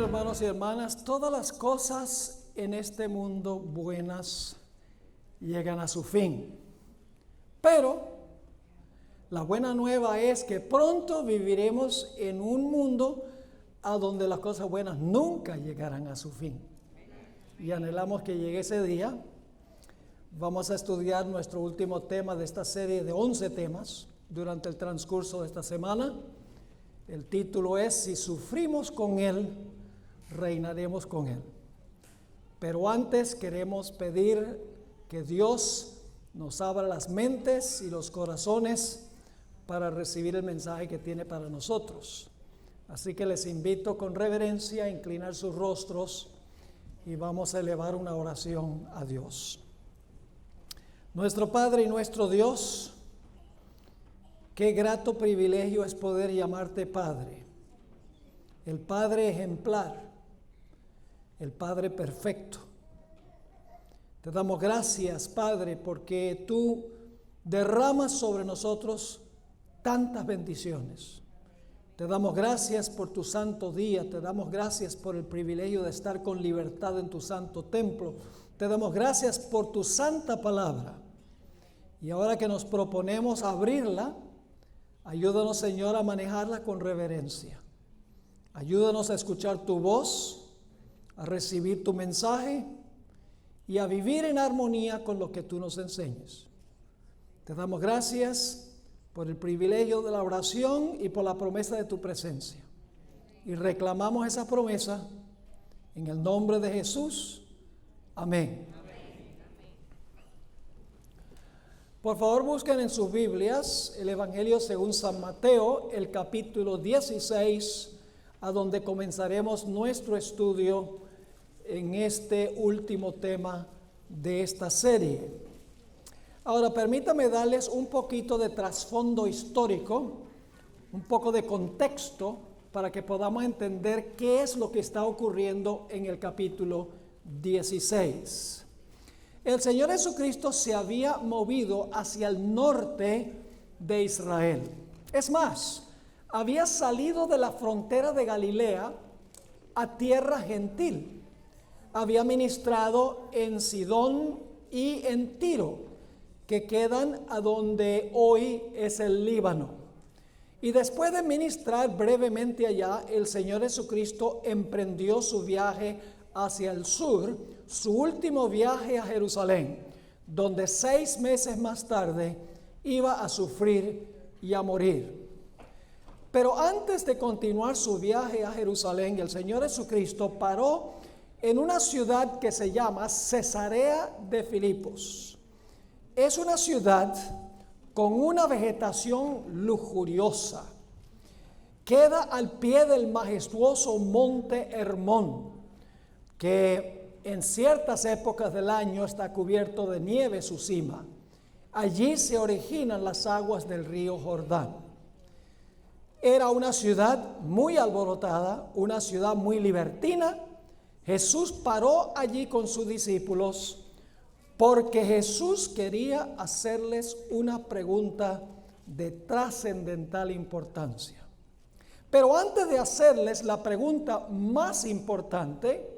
hermanos y hermanas, todas las cosas en este mundo buenas llegan a su fin. Pero la buena nueva es que pronto viviremos en un mundo a donde las cosas buenas nunca llegarán a su fin. Y anhelamos que llegue ese día. Vamos a estudiar nuestro último tema de esta serie de 11 temas durante el transcurso de esta semana. El título es: si sufrimos con Él, reinaremos con Él. Pero antes queremos pedir que Dios nos abra las mentes y los corazones para recibir el mensaje que tiene para nosotros. Así que les invito con reverencia a inclinar sus rostros y vamos a elevar una oración a Dios. Nuestro Padre y nuestro Dios, qué grato privilegio es poder llamarte Padre, el Padre ejemplar, el Padre perfecto. Te damos gracias, Padre, porque tú derramas sobre nosotros tantas bendiciones. Te damos gracias por tu santo día, te damos gracias por el privilegio de estar con libertad en tu santo templo. Te damos gracias por tu santa palabra. Y ahora que nos proponemos abrirla, ayúdanos, Señor, a manejarla con reverencia. Ayúdanos a escuchar tu voz, a recibir tu mensaje y a vivir en armonía con lo que tú nos enseñes. Te damos gracias por el privilegio de la oración y por la promesa de tu presencia. Y reclamamos esa promesa en el nombre de Jesús. Amén. Por favor, busquen en sus Biblias el Evangelio según San Mateo, el capítulo 16, a donde comenzaremos nuestro estudio en este último tema de esta serie. Ahora, permítame darles un poquito de trasfondo histórico, un poco de contexto, para que podamos entender qué es lo que está ocurriendo en el capítulo 16. El Señor Jesucristo se había movido hacia el norte de Israel. Es más, había salido de la frontera de Galilea a tierra gentil. Había ministrado en Sidón y en Tiro, que quedan a donde hoy es el Líbano. Y después de ministrar brevemente allá, el Señor Jesucristo emprendió su viaje hacia el sur, su último viaje a Jerusalén, donde 6 meses más tarde iba a sufrir y a morir. Pero antes de continuar su viaje a Jerusalén, el Señor Jesucristo paró en una ciudad que se llama Cesarea de Filipos. Es una ciudad con una vegetación lujuriosa. Queda al pie del majestuoso monte Hermón, que en ciertas épocas del año está cubierto de nieve su cima. Allí se originan las aguas del río Jordán. Era una ciudad muy alborotada, una ciudad muy libertina. Jesús paró allí con sus discípulos porque Jesús quería hacerles una pregunta de trascendental importancia. Pero antes de hacerles la pregunta más importante,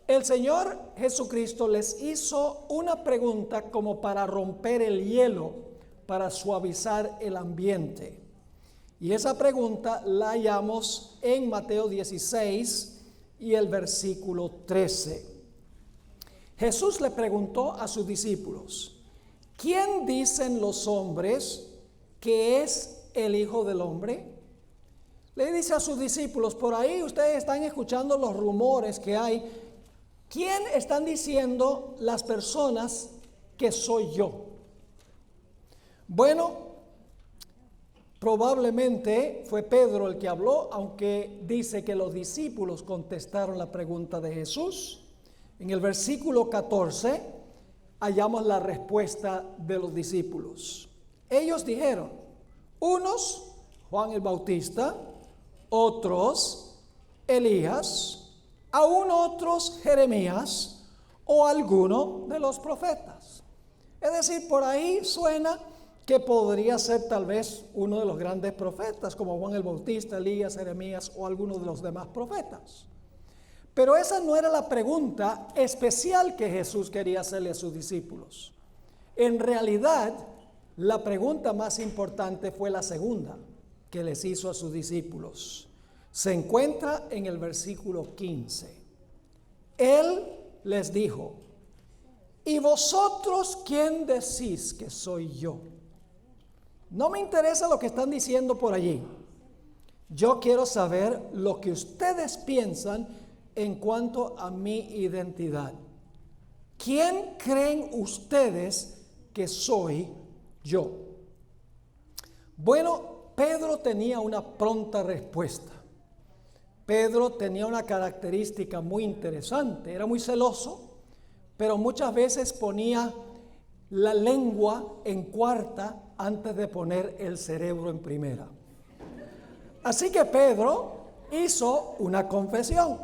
el Señor Jesucristo les hizo una pregunta como para romper el hielo, para suavizar el ambiente. Y esa pregunta la hallamos en Mateo 16 y el versículo 13. Jesús le preguntó a sus discípulos: ¿quién dicen los hombres que es el Hijo del Hombre? Le dice a sus discípulos: por ahí ustedes están escuchando los rumores que hay. ¿Quién están diciendo las personas que soy yo? Bueno, probablemente fue Pedro el que habló, aunque dice que los discípulos contestaron la pregunta de Jesús. En el versículo 14 hallamos la respuesta de los discípulos. Ellos dijeron: unos, Juan el Bautista; otros, Elías; aún otros, Jeremías, o alguno de los profetas. Es decir, por ahí suena que podría ser tal vez uno de los grandes profetas, como Juan el Bautista, Elías, Jeremías o alguno de los demás profetas. Pero esa no era la pregunta especial que Jesús quería hacerle a sus discípulos. En realidad, la pregunta más importante fue la segunda que les hizo a sus discípulos. Se encuentra en el versículo 15. Él les dijo: ¿y vosotros quién decís que soy yo? No me interesa lo que están diciendo por allí. Yo quiero saber lo que ustedes piensan en cuanto a mi identidad. ¿Quién creen ustedes que soy yo? Bueno, Pedro tenía una pronta respuesta. Pedro tenía una característica muy interesante. Era muy celoso, pero muchas veces ponía la lengua en cuarta antes de poner el cerebro en primera. Así que Pedro hizo una confesión.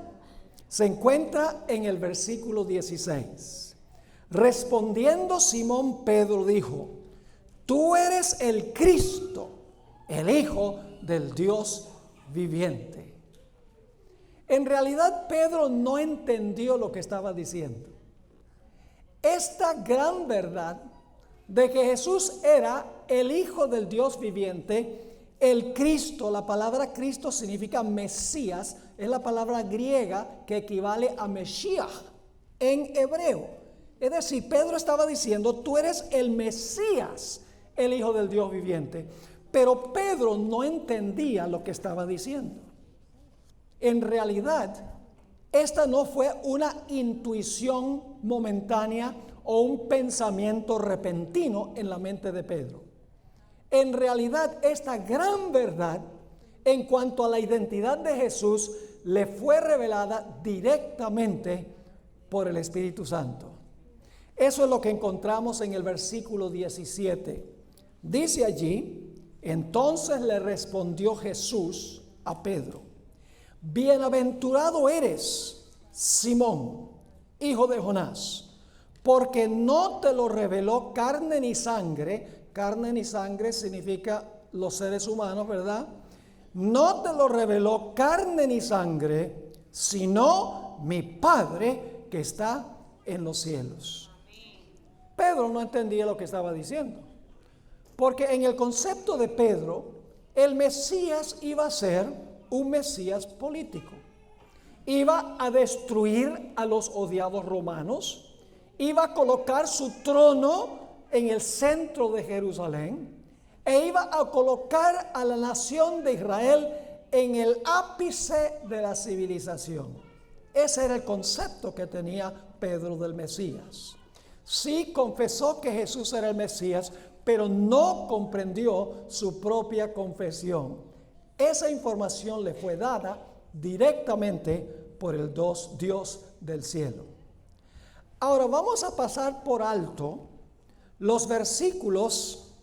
Se encuentra en el versículo 16. Respondiendo Simón Pedro dijo: tú eres el Cristo, el Hijo del Dios viviente. En realidad Pedro no entendió lo que estaba diciendo. Esta gran verdad de que Jesús era el Hijo del Dios viviente, el Cristo, la palabra Cristo significa Mesías, es la palabra griega que equivale a Mesías en hebreo. Es decir, Pedro estaba diciendo: tú eres el Mesías, el Hijo del Dios viviente. Pero Pedro no entendía lo que estaba diciendo. En realidad, esta no fue una intuición momentánea o un pensamiento repentino en la mente de Pedro. En realidad, esta gran verdad en cuanto a la identidad de Jesús le fue revelada directamente por el Espíritu Santo. Eso es lo que encontramos en el versículo 17. Dice allí: entonces le respondió Jesús a Pedro: bienaventurado eres, Simón, hijo de Jonás, porque no te lo reveló carne ni sangre. Carne ni sangre significa los seres humanos, ¿verdad? No te lo reveló carne ni sangre, sino mi Padre que está en los cielos. Pedro no entendía lo que estaba diciendo, porque en el concepto de Pedro, el Mesías iba a ser un Mesías político. Iba a destruir a los odiados romanos, iba a colocar su trono en el centro de Jerusalén e iba a colocar a la nación de Israel en el ápice de la civilización. Ese era el concepto que tenía Pedro del Mesías. Sí confesó que Jesús era el Mesías, pero no comprendió su propia confesión. Esa información le fue dada directamente por el Dios del cielo. Ahora vamos a pasar por alto los versículos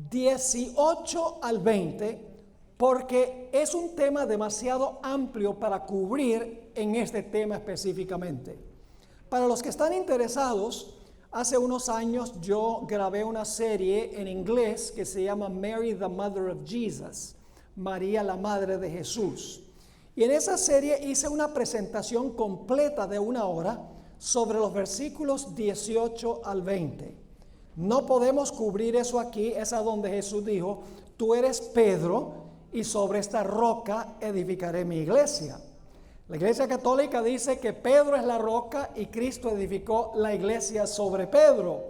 18 al 20, porque es un tema demasiado amplio para cubrir en este tema específicamente. Para los que están interesados, hace unos años yo grabé una serie en inglés que se llama Mary the Mother of Jesus, María la Madre de Jesús. Y en esa serie hice una presentación completa de 1 hora sobre los versículos 18 al 20. No podemos cubrir eso aquí. Es a donde Jesús dijo: tú eres Pedro y sobre esta roca edificaré mi iglesia. La Iglesia Católica dice que Pedro es la roca y Cristo edificó la iglesia sobre Pedro.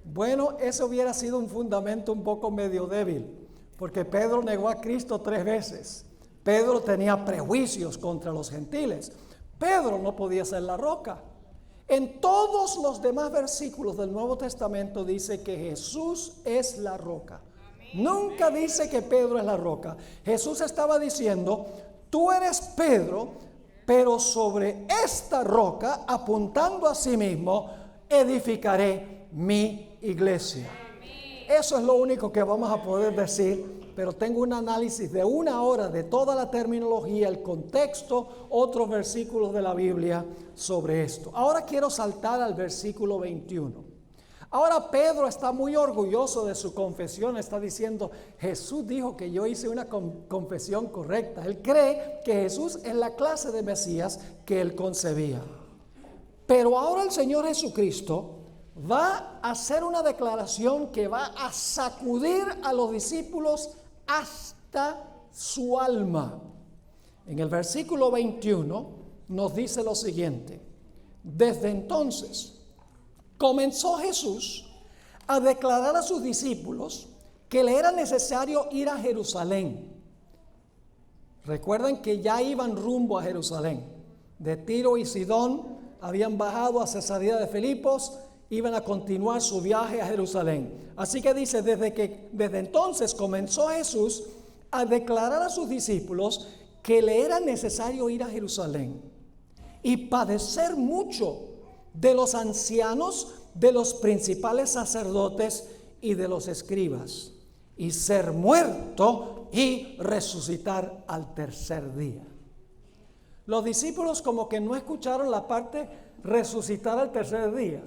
Bueno, eso hubiera sido un fundamento un poco medio débil, porque Pedro negó a Cristo 3 veces. Pedro tenía prejuicios contra los gentiles. Pedro no podía ser la roca. En todos los demás versículos del Nuevo Testamento dice que Jesús es la roca. Nunca dice que Pedro es la roca. Jesús estaba diciendo: tú eres Pedro, pero sobre esta roca, apuntando a sí mismo, edificaré mi iglesia. Eso es lo único que vamos a poder decir. Pero tengo un análisis de 1 hora de toda la terminología, el contexto, otros versículos de la Biblia sobre esto. Ahora quiero saltar al versículo 21. Ahora Pedro está muy orgulloso de su confesión, está diciendo, Jesús dijo que yo hice una confesión correcta. Él cree que Jesús es la clase de Mesías que él concebía. Pero ahora el Señor Jesucristo va a hacer una declaración que va a sacudir a los discípulos hasta su alma. En el versículo 21 nos dice lo siguiente: desde entonces comenzó Jesús a declarar a sus discípulos que le era necesario ir a Jerusalén. Recuerden que ya iban rumbo a Jerusalén. De Tiro y Sidón habían bajado a Cesarea de Filipos, iban a continuar su viaje a Jerusalén. Así que dice, desde entonces comenzó Jesús a declarar a sus discípulos que le era necesario ir a Jerusalén y padecer mucho de los ancianos, de los principales sacerdotes y de los escribas, y ser muerto y resucitar al tercer día. Los discípulos como que no escucharon la parte resucitar al tercer día.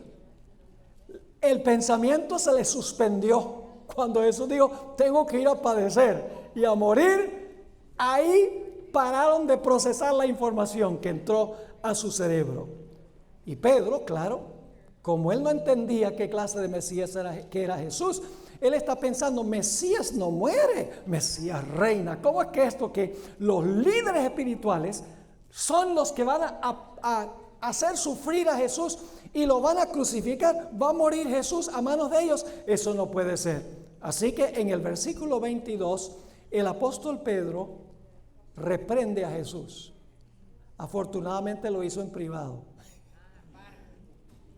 El pensamiento se les suspendió cuando Jesús dijo, tengo que ir a padecer y a morir. Ahí pararon de procesar la información que entró a su cerebro. Y Pedro, claro, como él no entendía qué clase de Mesías era Jesús, él está pensando, Mesías no muere, Mesías reina. ¿Cómo es que esto que los líderes espirituales son los que van a hacer sufrir a Jesús y lo van a crucificar? ¿Va a morir Jesús a manos de ellos? Eso no puede ser. Así que en el versículo 22, el apóstol Pedro reprende a Jesús. Afortunadamente lo hizo en privado.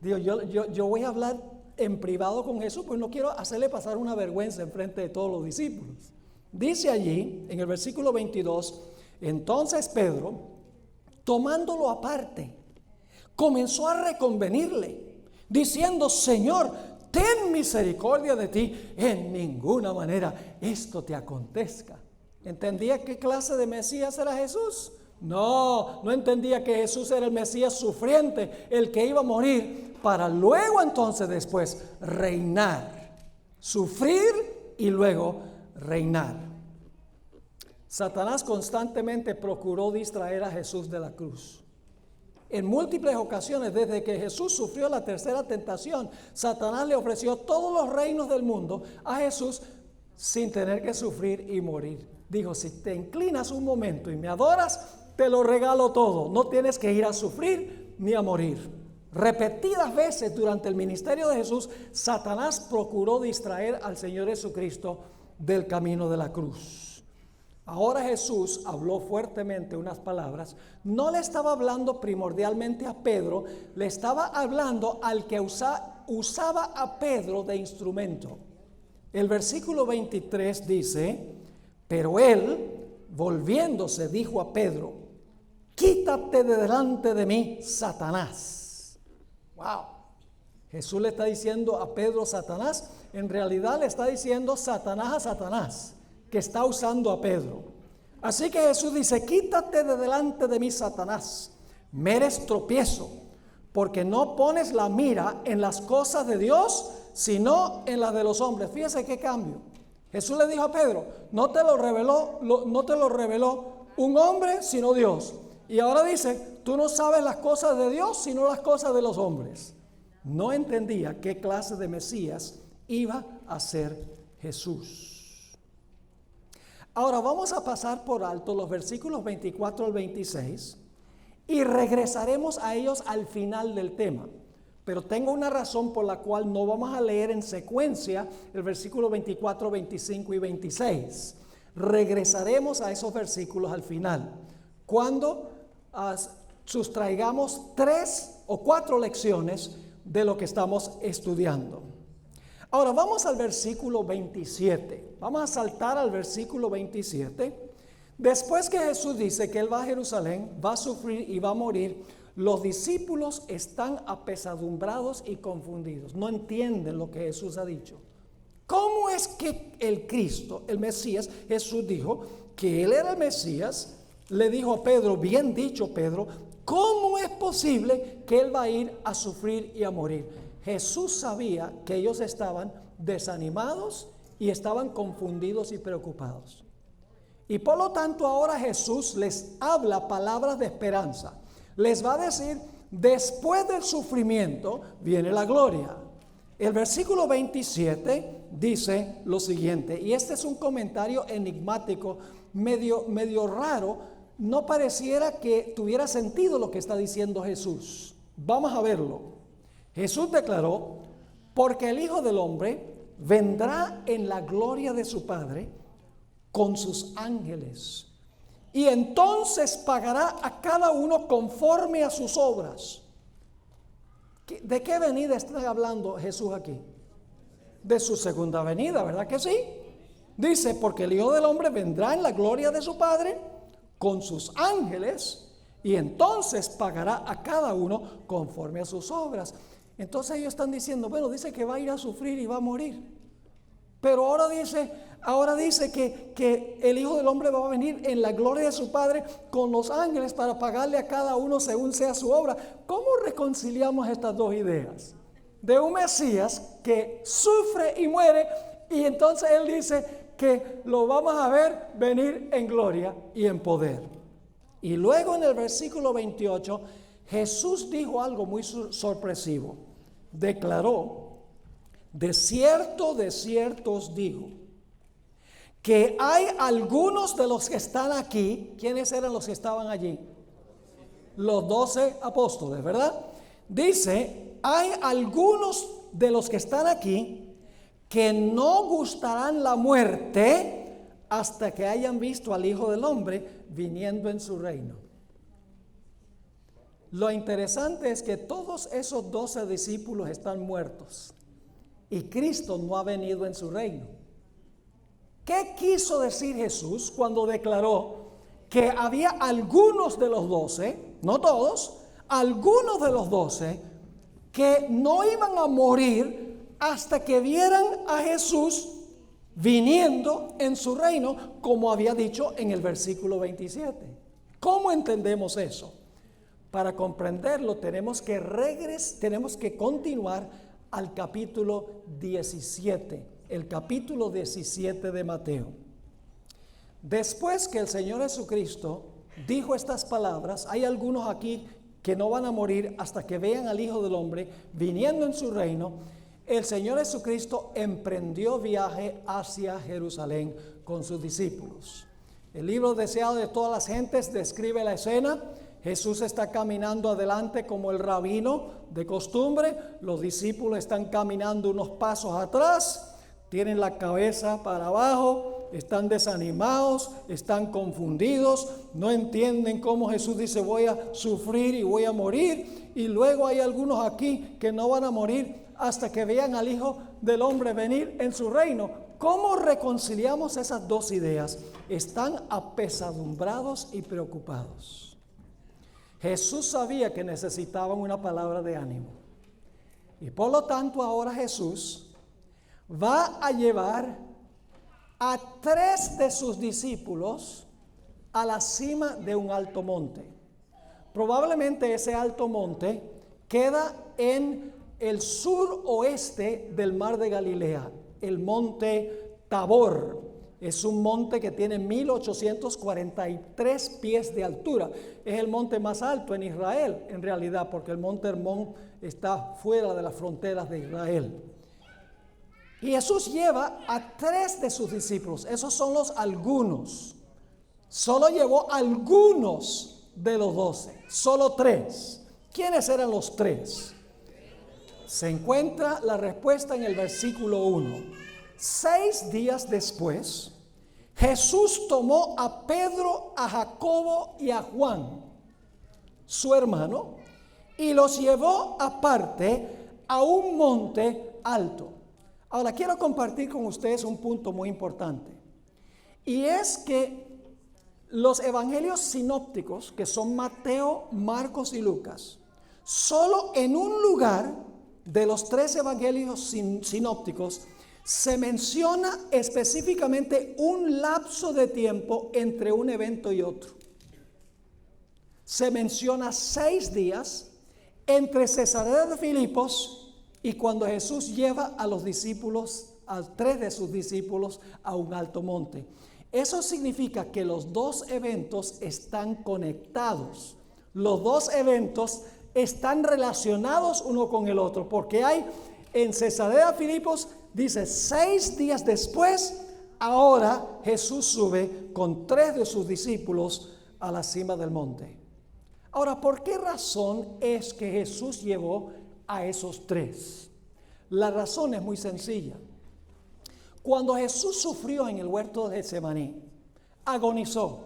Digo, yo voy a hablar en privado con Jesús, pues no quiero hacerle pasar una vergüenza en frente de todos los discípulos. Dice allí, en el versículo 22, entonces Pedro, tomándolo aparte, comenzó a reconvenirle, diciendo, Señor, ten misericordia de ti, en ninguna manera esto te acontezca. ¿Entendía qué clase de Mesías era Jesús? No entendía que Jesús era el Mesías sufriente, el que iba a morir para luego entonces después reinar, sufrir y luego reinar. Satanás constantemente procuró distraer a Jesús de la cruz. En múltiples ocasiones, desde que Jesús sufrió la tercera tentación, Satanás le ofreció todos los reinos del mundo a Jesús sin tener que sufrir y morir. Dijo, si te inclinas un momento y me adoras, te lo regalo todo. No tienes que ir a sufrir ni a morir. Repetidas veces durante el ministerio de Jesús, Satanás procuró distraer al Señor Jesucristo del camino de la cruz. Ahora Jesús habló fuertemente unas palabras. No le estaba hablando primordialmente a Pedro, le estaba hablando al que usaba a Pedro de instrumento. El versículo 23 dice, pero él, volviéndose, dijo a Pedro, quítate de delante de mí, Satanás. Wow. Jesús le está diciendo a Pedro Satanás, en realidad le está diciendo Satanás a Satanás, que está usando a Pedro. Así que Jesús dice, quítate de delante de mí, Satanás, me eres tropiezo, porque no pones la mira en las cosas de Dios, sino en las de los hombres. Fíjese qué cambio. Jesús le dijo a Pedro, no te lo reveló un hombre, sino Dios. Y ahora dice, tú no sabes las cosas de Dios, sino las cosas de los hombres. No entendía qué clase de Mesías iba a ser Jesús. Ahora vamos a pasar por alto los versículos 24 al 26 y regresaremos a ellos al final del tema. Pero tengo una razón por la cual no vamos a leer en secuencia el versículo 24, 25 y 26. Regresaremos a esos versículos al final, cuando sustraigamos 3 o 4 lecciones de lo que estamos estudiando. Ahora vamos al versículo 27. Vamos a saltar al versículo 27. Después que Jesús dice que Él va a Jerusalén, va a sufrir y va a morir, los discípulos están apesadumbrados y confundidos. No entienden lo que Jesús ha dicho. ¿Cómo es que el Cristo, el Mesías, Jesús dijo que Él era el Mesías? Le dijo a Pedro, bien dicho Pedro, ¿cómo es posible que Él va a ir a sufrir y a morir? Jesús sabía que ellos estaban desanimados y estaban confundidos y preocupados. Y por lo tanto ahora Jesús les habla palabras de esperanza. Les va a decir, después del sufrimiento viene la gloria. El versículo 27 dice lo siguiente, y este es un comentario enigmático, medio raro. No pareciera que tuviera sentido lo que está diciendo Jesús. Vamos a verlo. Jesús declaró, porque el Hijo del Hombre vendrá en la gloria de su Padre con sus ángeles, y entonces pagará a cada uno conforme a sus obras. ¿De qué venida está hablando Jesús aquí? De su segunda venida, ¿verdad que sí? Dice, porque el Hijo del Hombre vendrá en la gloria de su Padre con sus ángeles, y entonces pagará a cada uno conforme a sus obras. Entonces ellos están diciendo, bueno, dice que va a ir a sufrir y va a morir, pero ahora dice que el Hijo del Hombre va a venir en la gloria de su Padre con los ángeles para pagarle a cada uno según sea su obra. ¿Cómo reconciliamos estas dos ideas? De un Mesías que sufre y muere, y entonces Él dice que lo vamos a ver venir en gloria y en poder. Y luego en el versículo 28, Jesús dijo algo muy sorpresivo. Declaró, de cierto os digo, que hay algunos de los que están aquí. ¿Quiénes eran los que estaban allí? Los 12 apóstoles, ¿verdad? Dice, hay algunos de los que están aquí que no gustarán la muerte hasta que hayan visto al Hijo del Hombre viniendo en su reino. Lo interesante es que todos esos 12 discípulos están muertos y Cristo no ha venido en su reino. ¿Qué quiso decir Jesús cuando declaró que había algunos de los 12, no todos, algunos de los 12 que no iban a morir hasta que vieran a Jesús viniendo en su reino, como había dicho en el versículo 27? ¿Cómo entendemos eso? Para comprenderlo tenemos que continuar al capítulo 17, el capítulo 17 de Mateo. Después que el Señor Jesucristo dijo estas palabras, hay algunos aquí que no van a morir hasta que vean al Hijo del Hombre viniendo en su reino. El Señor Jesucristo emprendió viaje hacia Jerusalén con sus discípulos. El libro Deseado de todas las gentes describe la escena. Jesús está caminando adelante como el rabino de costumbre. Los discípulos están caminando unos pasos atrás, tienen la cabeza para abajo, están desanimados, están confundidos, no entienden cómo Jesús dice voy a sufrir y voy a morir. Y luego hay algunos aquí que no van a morir hasta que vean al Hijo del Hombre venir en su reino. ¿Cómo reconciliamos esas dos ideas? Están apesadumbrados y preocupados. Jesús sabía que necesitaban una palabra de ánimo. Y por lo tanto ahora Jesús va a llevar a 3 de sus discípulos a la cima de un alto monte. Probablemente ese alto monte queda en el suroeste del mar de Galilea, el monte Tabor. Es un monte que tiene 1843 pies de altura. Es el monte más alto en Israel, en realidad, porque el monte Hermón está fuera de las fronteras de Israel. Y Jesús lleva a 3 de sus discípulos. Esos son los algunos. Solo llevó algunos de los 12. Solo 3. ¿Quiénes eran los 3? Se encuentra la respuesta en el versículo 1. 6 días después, Jesús tomó a Pedro, a Jacobo y a Juan, su hermano, y los llevó aparte a un monte alto. Ahora quiero compartir con ustedes un punto muy importante, y es que los evangelios sinópticos, que son Mateo, Marcos y Lucas, solo en un lugar de los 3 evangelios sinópticos se menciona específicamente un lapso de tiempo entre un evento y otro. Se menciona 6 días entre Cesarea de Filipos y cuando Jesús lleva a los discípulos, a 3 de sus discípulos, a un alto monte. Eso significa que los dos eventos están conectados. Los dos eventos están relacionados uno con el otro, porque hay en Cesarea de Filipos, dice 6 días después, ahora Jesús sube con 3 de sus discípulos a la cima del monte. Ahora, ¿por qué razón es que Jesús llevó a esos 3? La razón es muy sencilla. Cuando Jesús sufrió en el huerto de Getsemaní, agonizó,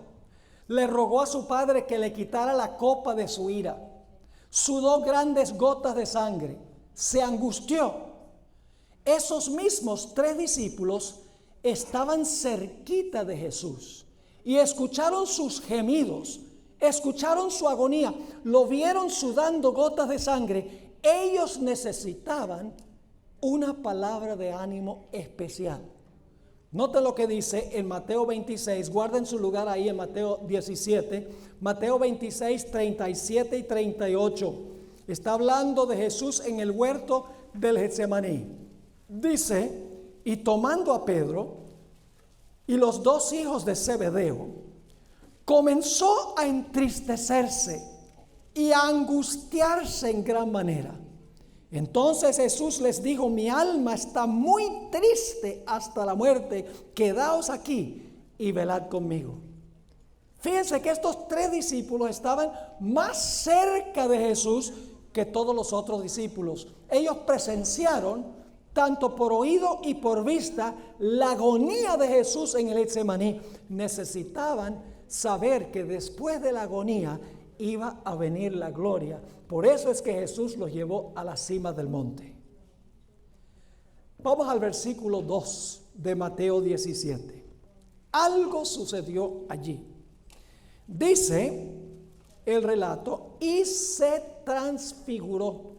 le rogó a su Padre que le quitara la copa de su ira, sudó grandes gotas de sangre, se angustió. Esos mismos 3 discípulos estaban cerquita de Jesús y escucharon sus gemidos, escucharon su agonía, lo vieron sudando gotas de sangre. Ellos necesitaban una palabra de ánimo especial. Note lo que dice en Mateo 26, guarden su lugar ahí en Mateo 17, Mateo 26, 37 y 38. Está hablando de Jesús en el huerto del Getsemaní. Dice, y tomando a Pedro y los 2 hijos de Zebedeo, comenzó a entristecerse y a angustiarse en gran manera. Entonces Jesús les dijo, mi alma está muy triste hasta la muerte, quedaos aquí y velad conmigo. Fíjense que estos 3 discípulos estaban más cerca de Jesús que todos los otros discípulos. Ellos presenciaron, tanto por oído y por vista, la agonía de Jesús en el Getsemaní. Necesitaban saber que después de la agonía iba a venir la gloria. Por eso es que Jesús los llevó a la cima del monte. Vamos al versículo 2 de Mateo 17. Algo sucedió allí. Dice el relato, y se transfiguró.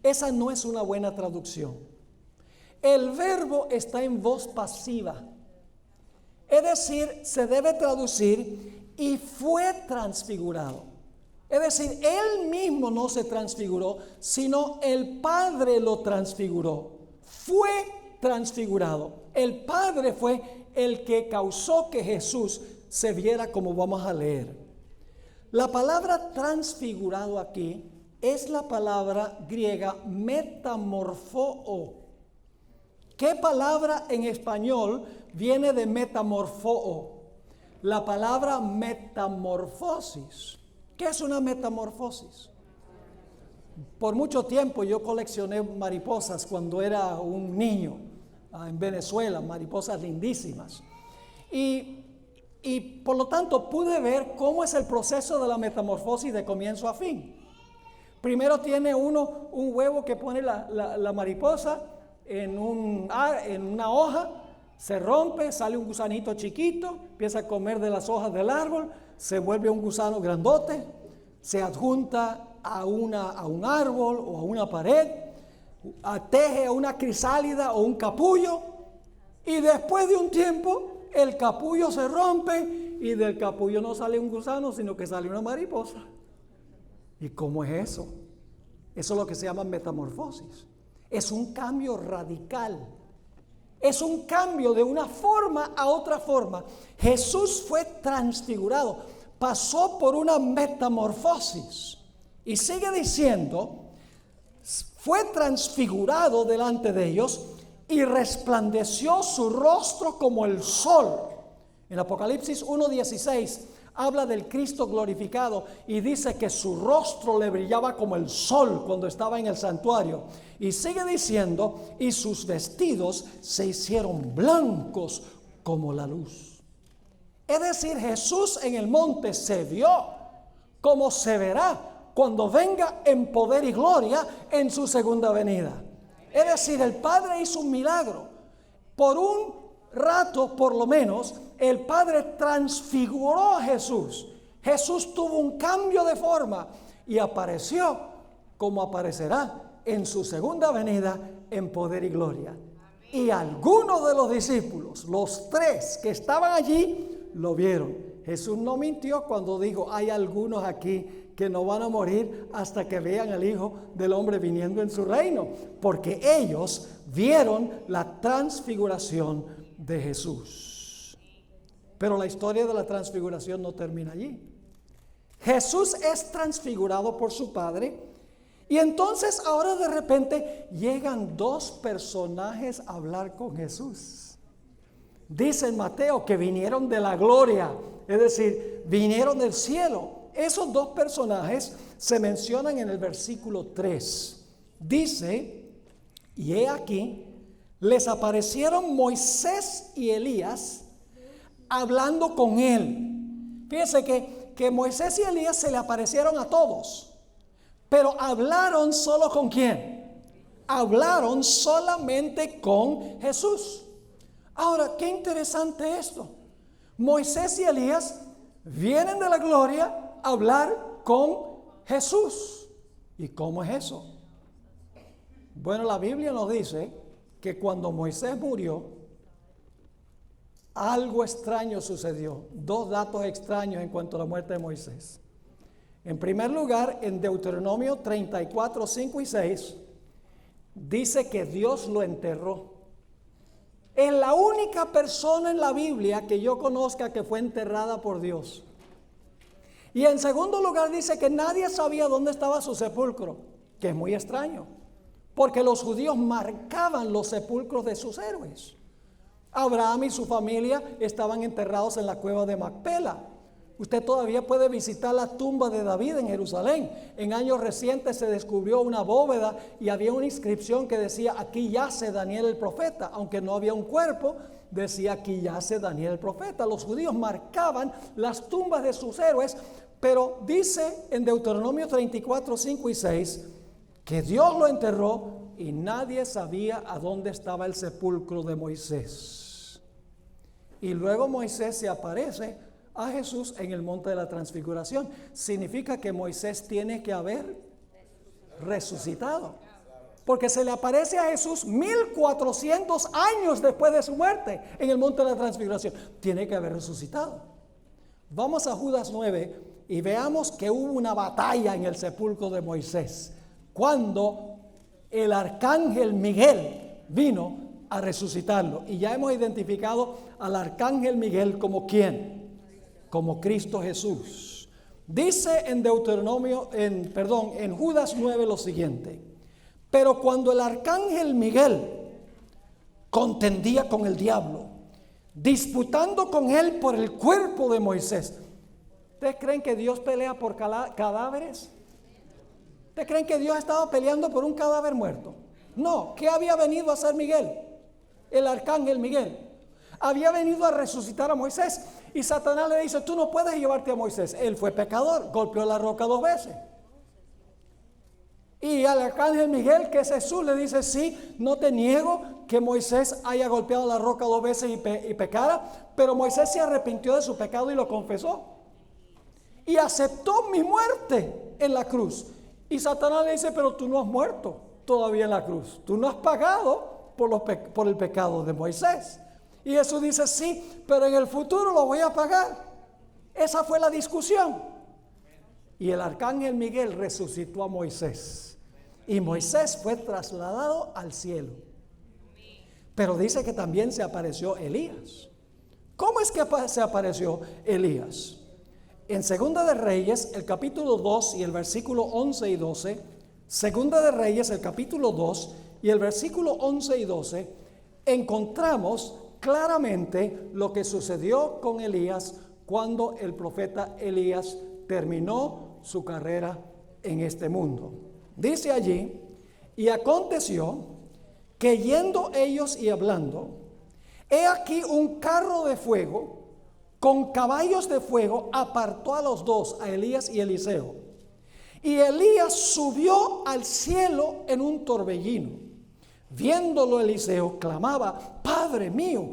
Esa no es una buena traducción. El verbo está en voz pasiva. Es decir, se debe traducir, y fue transfigurado. Es decir, él mismo no se transfiguró, sino el Padre lo transfiguró. Fue transfigurado. El Padre fue el que causó que Jesús se viera como vamos a leer. La palabra transfigurado aquí es la palabra griega metamorfoo. ¿Qué palabra en español viene de metamorfoo? La palabra metamorfosis. ¿Qué es una metamorfosis? Por mucho tiempo yo coleccioné mariposas cuando era un niño en Venezuela, mariposas lindísimas. Y por lo tanto pude ver cómo es el proceso de la metamorfosis de comienzo a fin. Primero tiene uno un huevo que pone la mariposa en una hoja, se rompe, sale un gusanito chiquito, empieza a comer de las hojas del árbol, se vuelve un gusano grandote, se adjunta a un árbol o a una pared, teje una crisálida o un capullo, y después de un tiempo el capullo se rompe y del capullo no sale un gusano, sino que sale una mariposa. ¿Y cómo es eso? Eso es lo que se llama metamorfosis. Es un cambio radical. Es un cambio de una forma a otra forma. Jesús fue transfigurado, pasó por una metamorfosis. Y sigue diciendo, fue transfigurado delante de ellos y resplandeció su rostro como el sol. En Apocalipsis 1:16 habla del Cristo glorificado y dice que su rostro le brillaba como el sol cuando estaba en el santuario. Y sigue diciendo, y sus vestidos se hicieron blancos como la luz. Es decir, Jesús en el monte se vio como se verá cuando venga en poder y gloria en su segunda venida. Es decir, el Padre hizo un milagro. Por un rato, por lo menos, el Padre transfiguró a Jesús. Jesús tuvo un cambio de forma y apareció como aparecerá en su segunda venida en poder y gloria. Y algunos de los discípulos, los 3 que estaban allí, lo vieron. Jesús no mintió cuando dijo, hay algunos aquí que no van a morir hasta que vean al Hijo del Hombre viniendo en su reino, porque ellos vieron la transfiguración de Jesús. Pero la historia de la transfiguración no termina allí. Jesús es transfigurado por su Padre, y entonces ahora de repente llegan dos personajes a hablar con Jesús. Dice en Mateo que vinieron de la gloria, es decir, vinieron del cielo. Esos dos personajes se mencionan en el versículo 3. Dice, y he aquí, les aparecieron Moisés y Elías hablando con él. Fíjense que Moisés y Elías se le aparecieron a todos, pero hablaron solo con ¿quién? Hablaron solamente con Jesús. Ahora, qué interesante esto. Moisés y Elías vienen de la gloria a hablar con Jesús. ¿Y cómo es eso? Bueno, la Biblia nos dice que cuando Moisés murió, algo extraño sucedió. Dos datos extraños en cuanto a la muerte de Moisés. En primer lugar, en Deuteronomio 34, 5 y 6, dice que Dios lo enterró. Es la única persona en la Biblia que yo conozca que fue enterrada por Dios. Y en segundo lugar dice que nadie sabía dónde estaba su sepulcro, que es muy extraño, porque los judíos marcaban los sepulcros de sus héroes. Abraham y su familia estaban enterrados en la cueva de Macpela. Usted todavía puede visitar la tumba de David en Jerusalén. En años recientes se descubrió una bóveda y había una inscripción que decía: aquí yace Daniel el profeta. Aunque no había un cuerpo, decía: aquí yace Daniel el profeta. Los judíos marcaban las tumbas de sus héroes, pero dice en Deuteronomio 34, 5 y 6 que Dios lo enterró y nadie sabía a dónde estaba el sepulcro de Moisés. Y luego Moisés se aparece a Jesús en el monte de la transfiguración. Significa que Moisés tiene que haber resucitado, porque se le aparece a Jesús 1400 años después de su muerte en el monte de la transfiguración. Tiene que haber resucitado. Vamos a Judas 9 y veamos que hubo una batalla en el sepulcro de Moisés cuando el arcángel Miguel vino a resucitarlo. Y ya hemos identificado al arcángel Miguel como ¿quién? Como Cristo Jesús. Dice en en Judas 9 lo siguiente: pero cuando el arcángel Miguel contendía con el diablo, disputando con él por el cuerpo de Moisés. ¿Ustedes creen que Dios pelea por cadáveres? ¿Ustedes creen que Dios estaba peleando por un cadáver muerto? No. ¿Qué había venido a hacer Miguel? El arcángel Miguel había venido a resucitar a Moisés. Y Satanás le dice: tú no puedes llevarte a Moisés. Él fue pecador, golpeó la roca 2 veces. Y al arcángel Miguel, que es Jesús, le dice: sí, no te niego que Moisés haya golpeado la roca 2 veces y pecara, pero Moisés se arrepintió de su pecado y lo confesó. Y aceptó mi muerte en la cruz. Y Satanás le dice: pero tú no has muerto todavía en la cruz. Tú no has pagado por el pecado de Moisés. Y Jesús dice: sí, pero en el futuro lo voy a pagar. Esa fue la discusión. Y el arcángel Miguel resucitó a Moisés. Y Moisés fue trasladado al cielo. Pero dice que también se apareció Elías. ¿Cómo es que se apareció Elías? En Segunda de Reyes, el capítulo 2 y el versículo 11 y 12. Segunda de Reyes, el capítulo 2 y el versículo 11 y 12. Encontramos claramente lo que sucedió con Elías cuando el profeta Elías terminó su carrera en este mundo. Dice allí: y aconteció que yendo ellos y hablando, he aquí un carro de fuego con caballos de fuego apartó a los dos, a Elías y Eliseo. Y Elías subió al cielo en un torbellino. Viéndolo Eliseo, clamaba: Padre mío,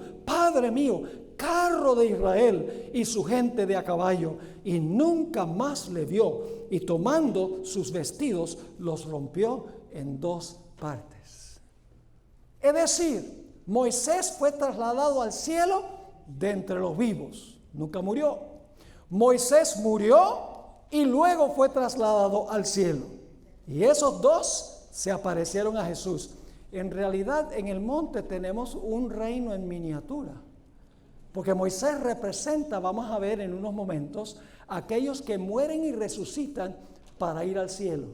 carro de Israel y su gente de a caballo. Y nunca más le vio. Y tomando sus vestidos, los rompió en 2 partes. Es decir, Moisés fue trasladado al cielo de entre los vivos. Nunca murió. Moisés murió y luego fue trasladado al cielo. Y esos dos se aparecieron a Jesús. En realidad, en el monte tenemos un reino en miniatura, porque Moisés representa, vamos a ver en unos momentos, aquellos que mueren y resucitan para ir al cielo.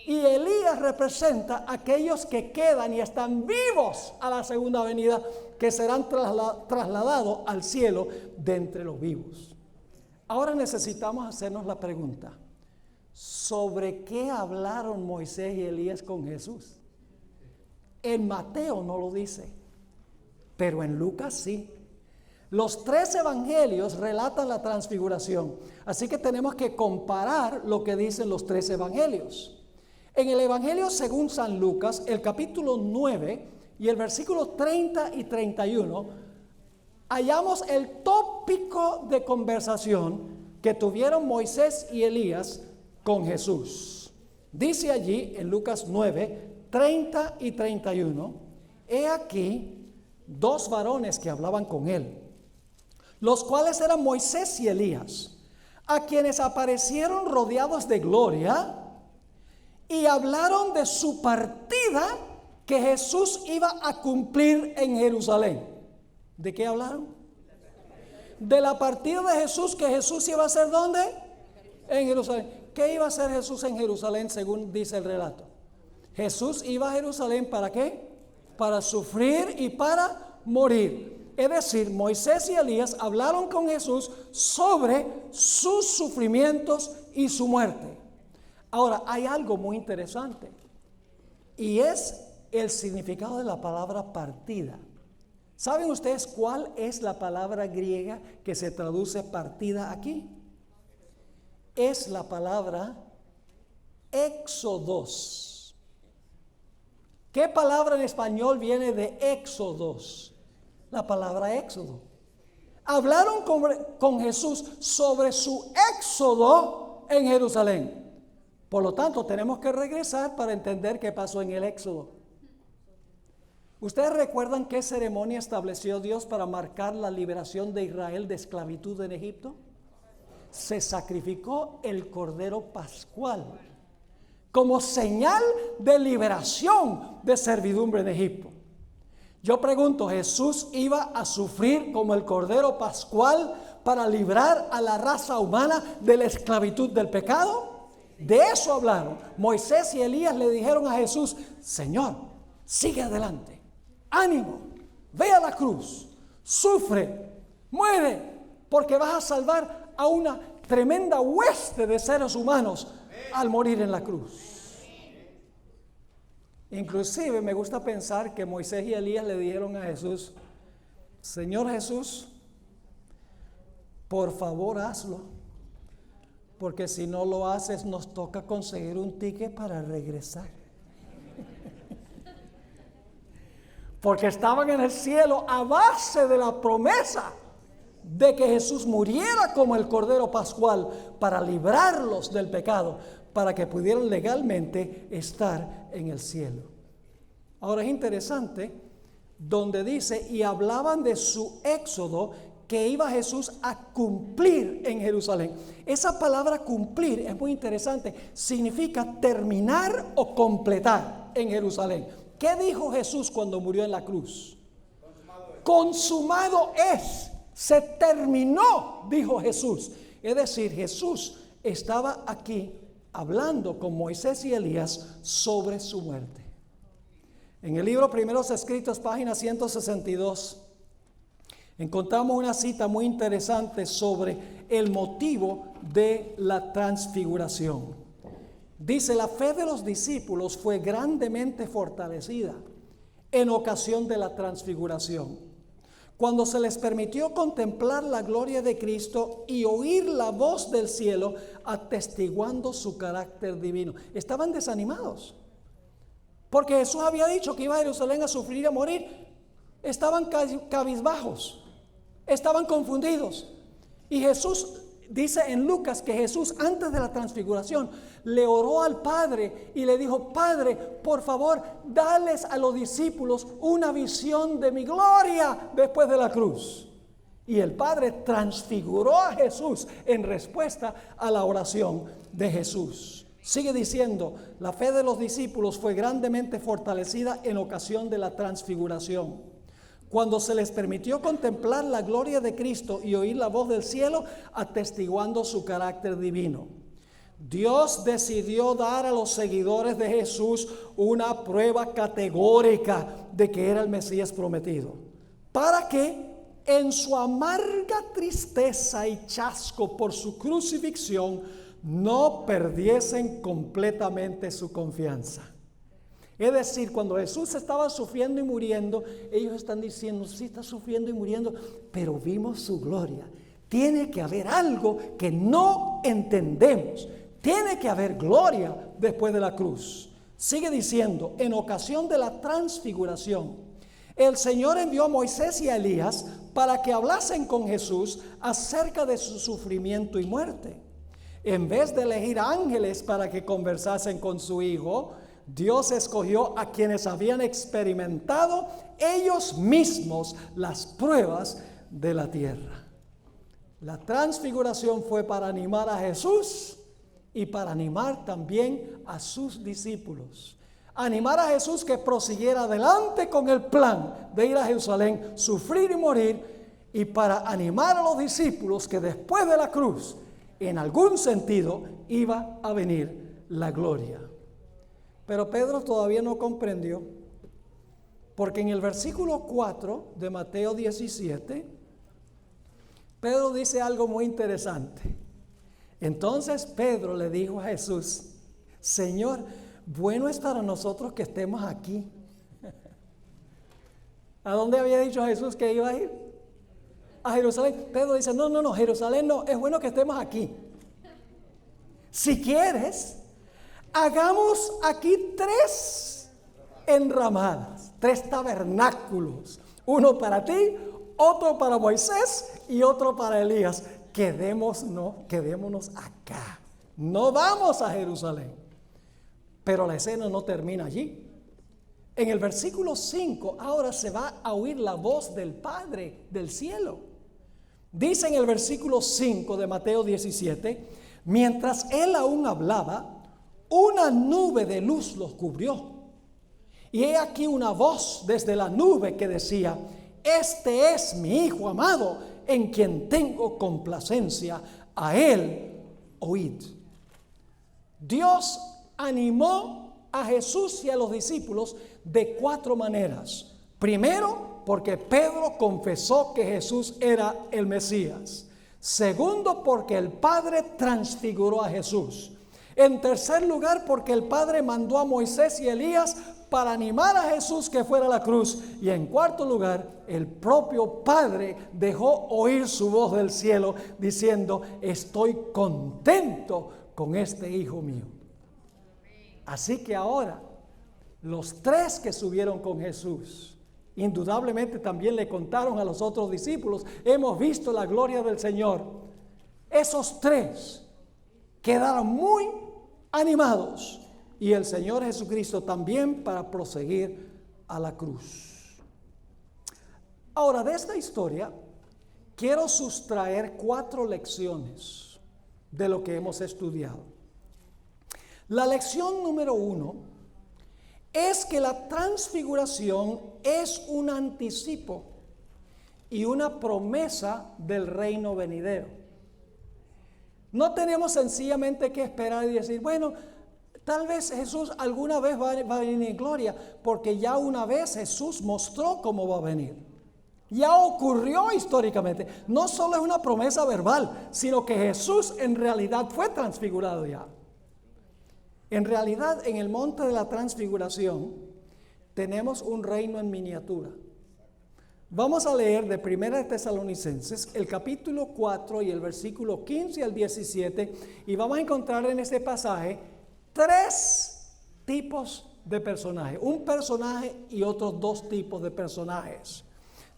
Y Elías representa aquellos que quedan y están vivos a la segunda venida, que serán trasladados al cielo de entre los vivos. Ahora necesitamos hacernos la pregunta: ¿sobre qué hablaron Moisés y Elías con Jesús? En Mateo no lo dice, pero en Lucas sí. Los 3 evangelios relatan la transfiguración, así que tenemos que comparar lo que dicen los 3 evangelios. En el Evangelio según San Lucas, el capítulo 9 y el versículo 30 y 31, hallamos el tópico de conversación que tuvieron Moisés y Elías con Jesús. Dice allí en Lucas 9, 30 y 31, he aquí 2 varones que hablaban con él, los cuales eran Moisés y Elías, a quienes aparecieron rodeados de gloria, y hablaron de su partida que Jesús iba a cumplir en Jerusalén. ¿De qué hablaron? De la partida de Jesús, que Jesús iba a hacer ¿dónde? En Jerusalén. ¿Qué iba a hacer Jesús en Jerusalén según dice el relato? Jesús iba a Jerusalén ¿para qué? Para sufrir y para morir. Es decir, Moisés y Elías hablaron con Jesús sobre sus sufrimientos y su muerte. Ahora, hay algo muy interesante, y es el significado de la palabra partida. ¿Saben ustedes cuál es la palabra griega que se traduce partida aquí? Es la palabra éxodos. ¿Qué palabra en español viene de éxodos? La palabra éxodo. Hablaron con Jesús sobre su éxodo en Jerusalén. Por lo tanto, tenemos que regresar para entender qué pasó en el éxodo. ¿Ustedes recuerdan qué ceremonia estableció Dios para marcar la liberación de Israel de esclavitud en Egipto? Se sacrificó el cordero pascual como señal de liberación de servidumbre en Egipto. Yo pregunto, ¿Jesús iba a sufrir como el cordero pascual para librar a la raza humana de la esclavitud del pecado? De eso hablaron. Moisés y Elías le dijeron a Jesús: Señor, sigue adelante, ánimo, ve a la cruz, sufre, muere, porque vas a salvar a una tremenda hueste de seres humanos al morir en la cruz. Inclusive me gusta pensar que Moisés y Elías le dijeron a Jesús: Señor Jesús, por favor hazlo, porque si no lo haces nos toca conseguir un ticket para regresar. Porque estaban en el cielo a base de la promesa de que Jesús muriera como el cordero pascual para librarlos del pecado, para que pudieran legalmente estar en el cielo. Ahora es interesante donde dice: y hablaban de su éxodo que iba Jesús a cumplir en Jerusalén. Esa palabra cumplir es muy interesante. Significa terminar o completar en Jerusalén. ¿Qué dijo Jesús cuando murió en la cruz? Consumado es. Se terminó, dijo Jesús. Es decir, Jesús estaba aquí hablando con Moisés y Elías sobre su muerte. En el libro Primeros Escritos, página 162, encontramos una cita muy interesante sobre el motivo de la transfiguración. Dice: la fe de los discípulos fue grandemente fortalecida en ocasión de la transfiguración, cuando se les permitió contemplar la gloria de Cristo y oír la voz del cielo atestiguando su carácter divino. Estaban desanimados, porque Jesús había dicho que iba a Jerusalén a sufrir y a morir. Estaban cabizbajos. Estaban confundidos. Y Jesús dice en Lucas que Jesús, antes de la transfiguración, le oró al Padre y le dijo: Padre, por favor, dales a los discípulos una visión de mi gloria después de la cruz. Y el Padre transfiguró a Jesús en respuesta a la oración de Jesús. Sigue diciendo, la fe de los discípulos fue grandemente fortalecida en ocasión de la transfiguración, cuando se les permitió contemplar la gloria de Cristo y oír la voz del cielo atestiguando su carácter divino. Dios decidió dar a los seguidores de Jesús una prueba categórica de que era el Mesías prometido, para que en su amarga tristeza y chasco por su crucifixión no perdiesen completamente su confianza. Es decir, cuando Jesús estaba sufriendo y muriendo, ellos están diciendo, sí está sufriendo y muriendo, pero vimos su gloria. Tiene que haber algo que no entendemos. Tiene que haber gloria después de la cruz. Sigue diciendo, en ocasión de la transfiguración, el Señor envió a Moisés y a Elías para que hablasen con Jesús acerca de su sufrimiento y muerte. En vez de elegir ángeles para que conversasen con su Hijo, Dios escogió a quienes habían experimentado ellos mismos las pruebas de la tierra. La transfiguración fue para animar a Jesús y para animar también a sus discípulos. Animar a Jesús que prosiguiera adelante con el plan de ir a Jerusalén, sufrir y morir, y para animar a los discípulos que después de la cruz, en algún sentido, iba a venir la gloria. Pero Pedro todavía no comprendió, porque en el versículo 4 de Mateo 17, Pedro dice algo muy interesante. Entonces Pedro le dijo a Jesús, Señor, bueno es para nosotros que estemos aquí. ¿A dónde había dicho Jesús que iba a ir? A Jerusalén. Pedro dice, no, Jerusalén no, es bueno que estemos aquí. Si quieres, hagamos aquí 3 enramadas, 3 tabernáculos. Uno para ti, otro para Moisés y otro para Elías. Quedémonos acá. No vamos a Jerusalén. Pero la escena no termina allí. En el versículo 5 ahora se va a oír la voz del Padre del cielo. Dice en el versículo 5 de Mateo 17, mientras él aún hablaba, una nube de luz los cubrió. Y he aquí una voz desde la nube que decía, este es mi Hijo amado, en quien tengo complacencia, a él oíd. Dios animó a Jesús y a los discípulos de 4 maneras. Primero, porque Pedro confesó que Jesús era el Mesías. Segundo, porque el Padre transfiguró a Jesús. En tercer lugar, porque el Padre mandó a Moisés y Elías para animar a Jesús que fuera a la cruz. Y en cuarto lugar, el propio Padre dejó oír su voz del cielo diciendo, estoy contento con este Hijo mío. Así que ahora, los 3 que subieron con Jesús, indudablemente también le contaron a los otros discípulos, hemos visto la gloria del Señor. Esos 3 quedaron muy animados y el Señor Jesucristo también para proseguir a la cruz. Ahora, de esta historia quiero sustraer 4 lecciones de lo que hemos estudiado. La lección número 1 es que la transfiguración es un anticipo y una promesa del reino venidero. No tenemos sencillamente que esperar y decir, bueno, tal vez Jesús alguna vez va a venir en gloria, porque ya una vez Jesús mostró cómo va a venir. Ya ocurrió históricamente. No solo es una promesa verbal, sino que Jesús en realidad fue transfigurado ya. En realidad, en el monte de la transfiguración tenemos un reino en miniatura. Vamos a leer de 1 de Tesalonicenses el capítulo 4 y el versículo 15 al 17 y vamos a encontrar en este pasaje 3 tipos de personajes, un personaje y otros 2 tipos de personajes.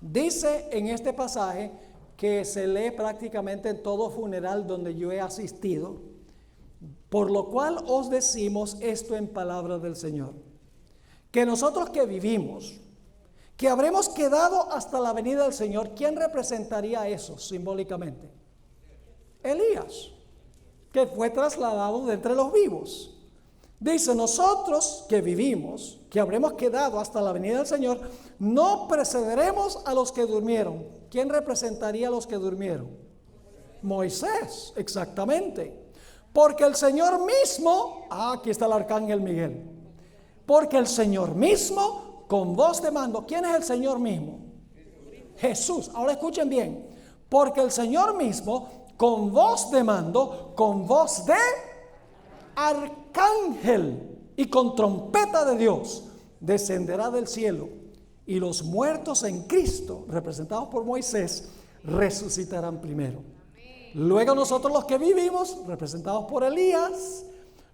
Dice en este pasaje que se lee prácticamente en todo funeral donde yo he asistido, por lo cual os decimos esto en palabra del Señor, que nosotros que vivimos, que habremos quedado hasta la venida del Señor. ¿Quién representaría eso simbólicamente? Elías, que fue trasladado de entre los vivos. Dice, nosotros que vivimos, que habremos quedado hasta la venida del Señor, no precederemos a los que durmieron. ¿Quién representaría a los que durmieron? Moisés, exactamente. Porque el Señor mismo, aquí está el arcángel Miguel, porque el Señor mismo con voz de mando. ¿Quién es el Señor mismo? Jesús. Ahora escuchen bien, porque el Señor mismo con voz de mando, con voz de arcángel y con trompeta de Dios, descenderá del cielo, y los muertos en Cristo, representados por Moisés, resucitarán primero. Luego nosotros los que vivimos, representados por Elías,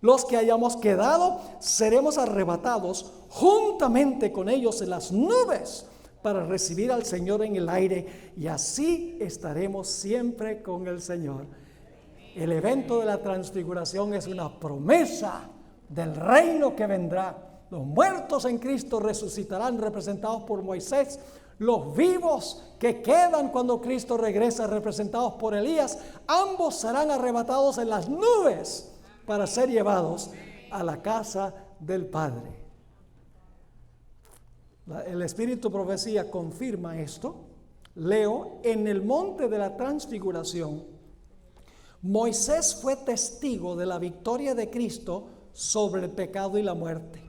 los que hayamos quedado, seremos arrebatados juntamente con ellos en las nubes para recibir al Señor en el aire, y así estaremos siempre con el Señor. El evento de la transfiguración es una promesa del reino que vendrá. Los muertos en Cristo resucitarán, representados por Moisés. Los vivos que quedan cuando Cristo regresa, representados por Elías, ambos serán arrebatados en las nubes para ser llevados a la casa del Padre. El Espíritu Profecía confirma esto. Leo, en el monte de la transfiguración, Moisés fue testigo de la victoria de Cristo sobre el pecado y la muerte.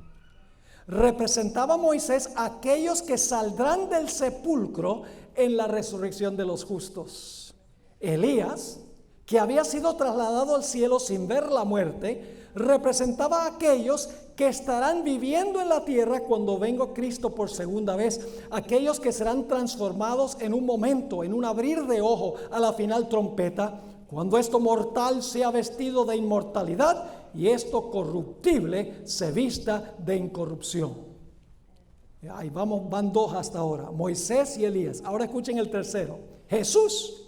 Representaba a Moisés a aquellos que saldrán del sepulcro en la resurrección de los justos. Elías, que había sido trasladado al cielo sin ver la muerte, representaba a aquellos que estarán viviendo en la tierra cuando venga Cristo por segunda vez, aquellos que serán transformados en un momento, en un abrir de ojo, a la final trompeta, cuando esto mortal sea vestido de inmortalidad y esto corruptible se vista de incorrupción. Ahí vamos, van dos hasta ahora, Moisés y Elías. Ahora escuchen el tercero, Jesús,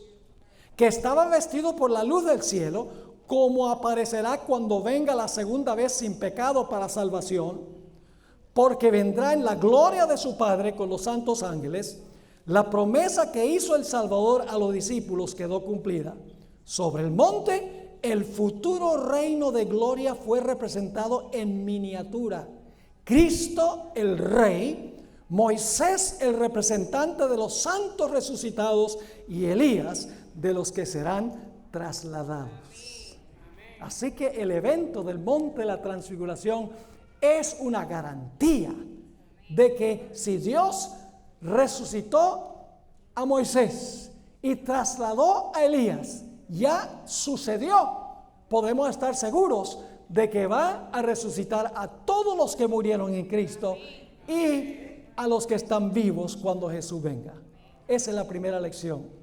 que estaba vestido por la luz del cielo, como aparecerá cuando venga la segunda vez sin pecado para salvación, porque vendrá en la gloria de su Padre con los santos ángeles. La promesa que hizo el Salvador a los discípulos quedó cumplida. Sobre el monte, el futuro reino de gloria fue representado en miniatura. Cristo el Rey, Moisés el representante de los santos resucitados y Elías de los que serán trasladados. Así que el evento del monte de la transfiguración es una garantía de que si Dios resucitó a Moisés y trasladó a Elías, ya sucedió. Podemos estar seguros de que va a resucitar a todos los que murieron en Cristo y a los que están vivos cuando Jesús venga. Esa es la primera lección.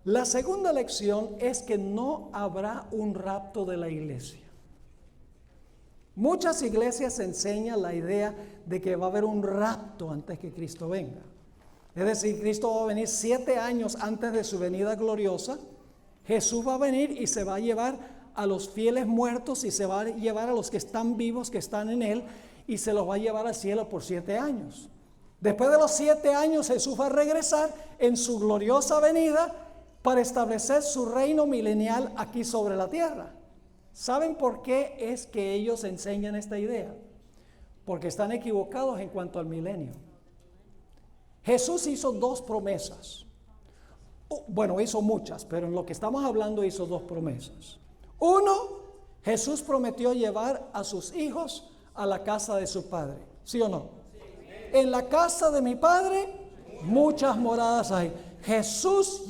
La segunda lección es que no habrá un rapto de la iglesia. Muchas iglesias enseñan la idea de que va a haber un rapto antes que Cristo venga. Es decir, Cristo va a venir 7 años antes de su venida gloriosa. Jesús va a venir y se va a llevar a los fieles muertos y se va a llevar a los que están vivos, que están en Él, y se los va a llevar al cielo por 7 años. Después de los 7 años, Jesús va a regresar en su gloriosa venida para establecer su reino milenial aquí sobre la tierra. ¿Saben por qué es que ellos enseñan esta idea? Porque están equivocados en cuanto al milenio. Jesús hizo 2 promesas. Bueno, hizo muchas, pero en lo que estamos hablando hizo 2 promesas. Uno, Jesús prometió llevar a sus hijos a la casa de su Padre. ¿Sí o no? Sí. En la casa de mi Padre muchas moradas hay. Jesús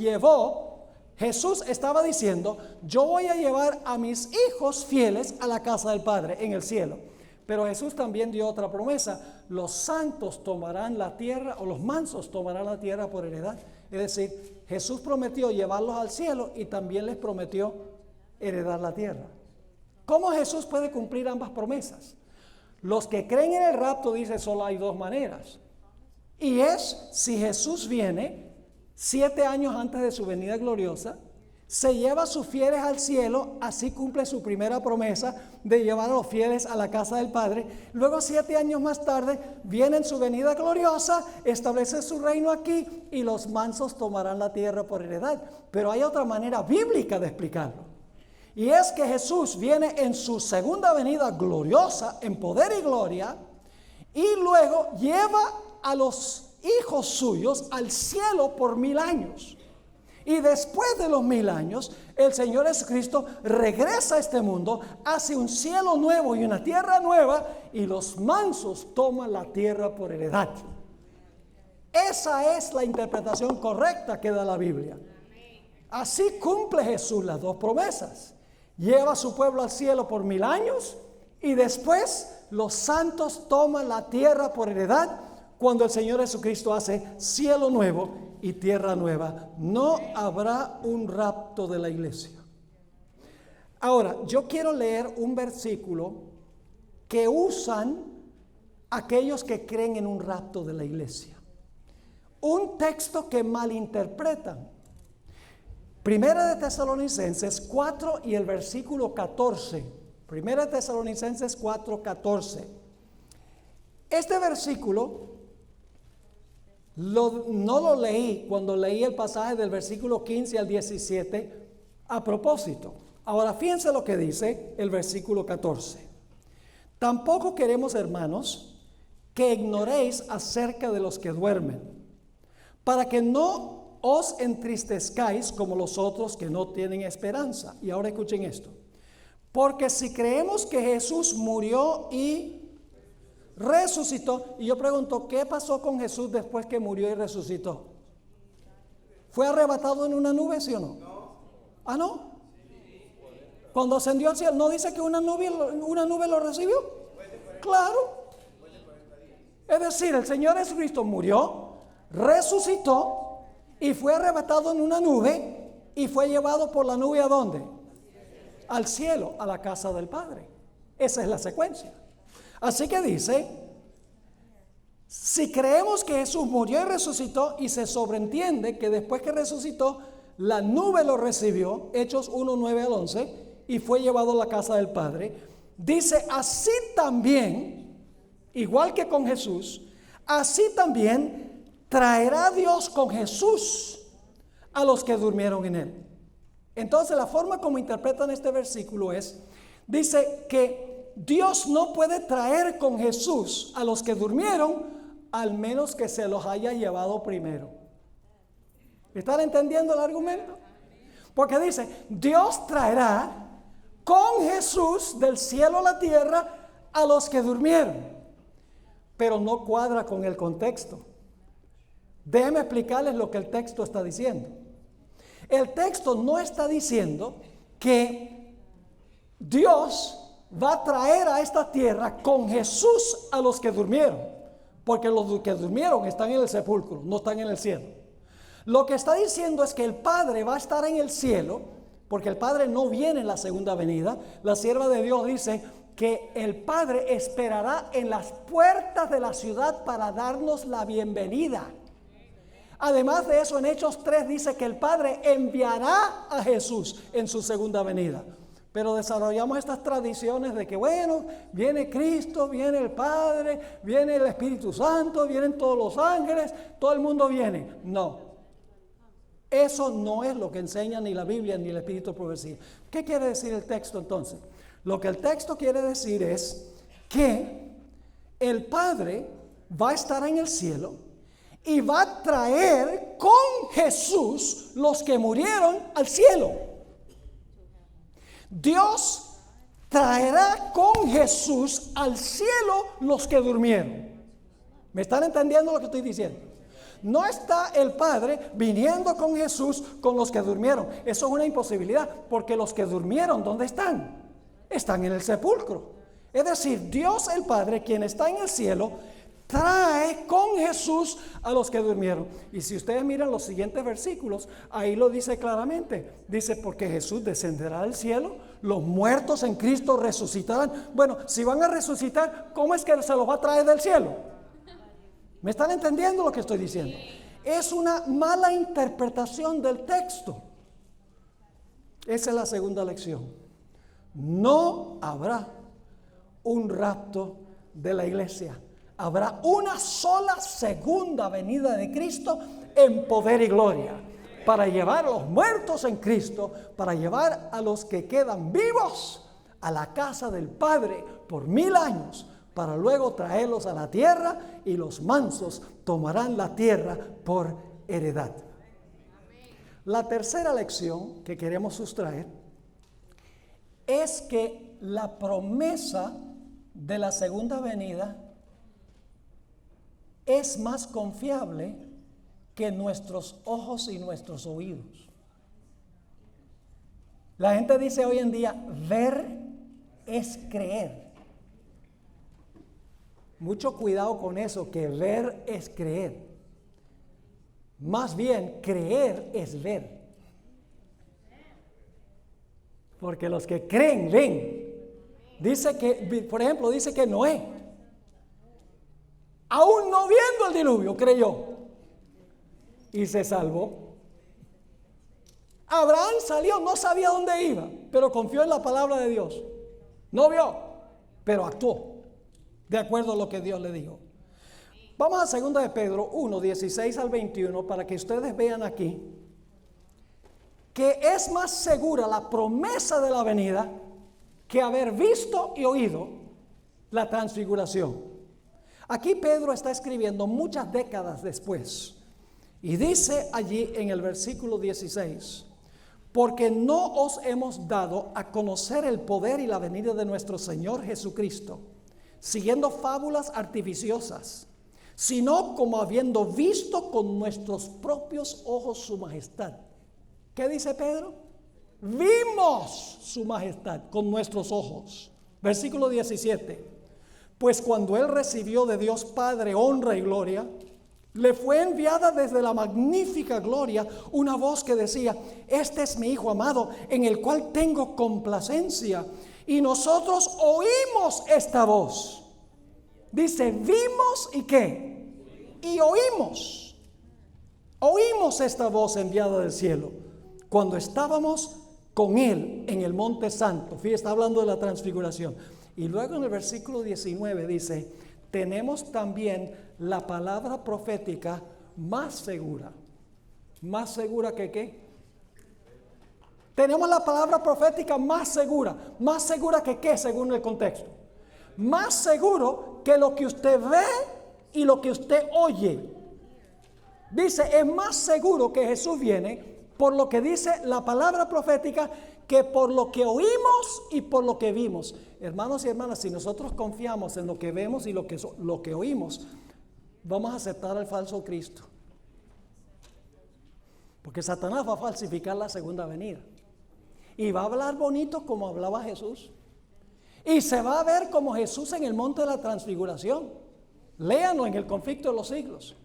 estaba diciendo, yo voy a llevar a mis hijos fieles a la casa del Padre en el cielo. Pero Jesús también dio otra promesa, los santos tomarán la tierra, o los mansos tomarán la tierra por heredad. Es decir, Jesús prometió llevarlos al cielo y también les prometió heredar la tierra. ¿Cómo Jesús puede cumplir ambas promesas? Los que creen en el rapto dicen solo hay 2 maneras. Y es si Jesús viene 7 años antes de su venida gloriosa, se lleva a sus fieles al cielo, así cumple su primera promesa de llevar a los fieles a la casa del Padre. Luego 7 años más tarde viene en su venida gloriosa, establece su reino aquí y los mansos tomarán la tierra por heredad. Pero hay otra manera bíblica de explicarlo. Y es que Jesús viene en su segunda venida gloriosa, en poder y gloria, y luego lleva a los hijos suyos al cielo por 1000 años. Y después de los 1000 años, el Señor Jesucristo regresa a este mundo, hace un cielo nuevo y una tierra nueva, y los mansos toman la tierra por heredad. Esa es la interpretación correcta que da la Biblia. Así cumple Jesús las dos promesas. Lleva a su pueblo al cielo por 1000 años, y después los santos toman la tierra por heredad, cuando el Señor Jesucristo hace cielo nuevo y tierra nueva. No habrá un rapto de la iglesia. Ahora, yo quiero leer un versículo que usan aquellos que creen en un rapto de la iglesia. Un texto que malinterpretan. Primera de Tesalonicenses 4 y el versículo 14. Primera de Tesalonicenses 4, 14. Este versículo no lo leí cuando leí el pasaje del versículo 15 al 17 a propósito. Ahora fíjense lo que dice el versículo 14. Tampoco queremos, hermanos, que ignoréis acerca de los que duermen, para que no os entristezcáis como los otros que no tienen esperanza. Y ahora escuchen esto. Porque si creemos que Jesús murió y resucitó, y yo pregunto, ¿qué pasó con Jesús después que murió y resucitó? ¿Fue arrebatado en una nube, sí o no? ¿Ah, no? Cuando ascendió al cielo, ¿no dice que una nube lo recibió? Claro. Es decir, el Señor Jesucristo murió, resucitó y fue arrebatado en una nube y fue llevado por la nube ¿a dónde? Al cielo, a la casa del Padre. Esa es la secuencia. Así que dice, si creemos que Jesús murió y resucitó, y se sobreentiende que después que resucitó, la nube lo recibió, Hechos 1, 9 al 11, y fue llevado a la casa del Padre, dice, así también, igual que con Jesús, así también traerá Dios con Jesús a los que durmieron en él. Entonces la forma como interpretan este versículo es, dice que Dios no puede traer con Jesús a los que durmieron, al menos que se los haya llevado primero. ¿Están entendiendo el argumento? Porque dice, Dios traerá con Jesús del cielo a la tierra a los que durmieron. Pero no cuadra con el contexto. Déjenme explicarles lo que el texto está diciendo. El texto no está diciendo que Dios va a traer a esta tierra con Jesús a los que durmieron, porque los que durmieron están en el sepulcro, no están en el cielo. Lo que está diciendo es que el Padre va a estar en el cielo, porque el Padre no viene en la segunda venida. La sierva de Dios dice que el Padre esperará en las puertas de la ciudad para darnos la bienvenida. Además de eso, en Hechos 3 dice que el Padre enviará a Jesús en su segunda venida. Pero desarrollamos estas tradiciones de que, bueno, viene Cristo, viene el Padre, viene el Espíritu Santo, vienen todos los ángeles, todo el mundo viene. No, eso no es lo que enseña ni la Biblia ni el Espíritu de profecía. ¿Qué quiere decir el texto entonces? Lo que el texto quiere decir es que el Padre va a estar en el cielo y va a traer con Jesús los que murieron al cielo. Dios traerá con Jesús al cielo los que durmieron. ¿Me están entendiendo lo que estoy diciendo? No está el Padre viniendo con Jesús con los que durmieron. Eso es una imposibilidad, porque los que durmieron, ¿dónde están? Están en el sepulcro. Es decir, Dios el Padre, quien está en el cielo, trae con Jesús a los que durmieron. Y si ustedes miran los siguientes versículos, ahí lo dice claramente. Dice, porque Jesús descenderá del cielo, los muertos en Cristo resucitarán. Bueno, si van a resucitar, ¿cómo es que se los va a traer del cielo? ¿Me están entendiendo lo que estoy diciendo? Es una mala interpretación del texto. Esa es la segunda lección. No habrá un rapto de la iglesia. Habrá una sola segunda venida de Cristo en poder y gloria, para llevar a los muertos en Cristo, para llevar a los que quedan vivos a la casa del Padre por 1000 años, para luego traerlos a la tierra, y los mansos tomarán la tierra por heredad. La tercera lección que queremos sustraer es que la promesa de la segunda venida es más confiable que nuestros ojos y nuestros oídos. La gente dice hoy en día, ver es creer. Mucho cuidado con eso, que ver es creer. Más bien, creer es ver. Porque los que creen, ven. Dice que, por ejemplo, dice que Noé, aún no viendo el diluvio, creyó y se salvó. Abraham salió, no sabía dónde iba, pero confió en la palabra de Dios. No vio, pero actuó de acuerdo a lo que Dios le dijo. Vamos a 2 de Pedro 1, 16 al 21, para que ustedes vean aquí que es más segura la promesa de la venida que haber visto y oído la transfiguración. Aquí Pedro está escribiendo muchas décadas después, y dice allí en el versículo 16, porque no os hemos dado a conocer el poder y la venida de nuestro Señor Jesucristo, siguiendo fábulas artificiosas, sino como habiendo visto con nuestros propios ojos su majestad. ¿Qué dice Pedro? Vimos su majestad con nuestros ojos. Versículo 17. Pues cuando él recibió de Dios Padre honra y gloria, le fue enviada desde la magnífica gloria una voz que decía: este es mi Hijo amado, en el cual tengo complacencia. Y nosotros oímos esta voz. Dice, vimos y ¿qué? Y oímos. Oímos esta voz enviada del cielo cuando estábamos con él en el monte santo. Fíjate, está hablando de la transfiguración. Y luego en el versículo 19 dice, tenemos también la palabra profética más segura. ¿Más segura que qué? Tenemos la palabra profética más segura. ¿Más segura que qué según el contexto? Más seguro que lo que usted ve y lo que usted oye. Dice, es más seguro que Jesús viene por lo que dice la palabra profética que por lo que oímos y por lo que vimos. Hermanos y hermanas, si nosotros confiamos en lo que vemos y lo que oímos, vamos a aceptar al falso Cristo. Porque Satanás va a falsificar la segunda venida. Y va a hablar bonito como hablaba Jesús. Y se va a ver como Jesús en el monte de la transfiguración. Léanlo en el conflicto de los siglos.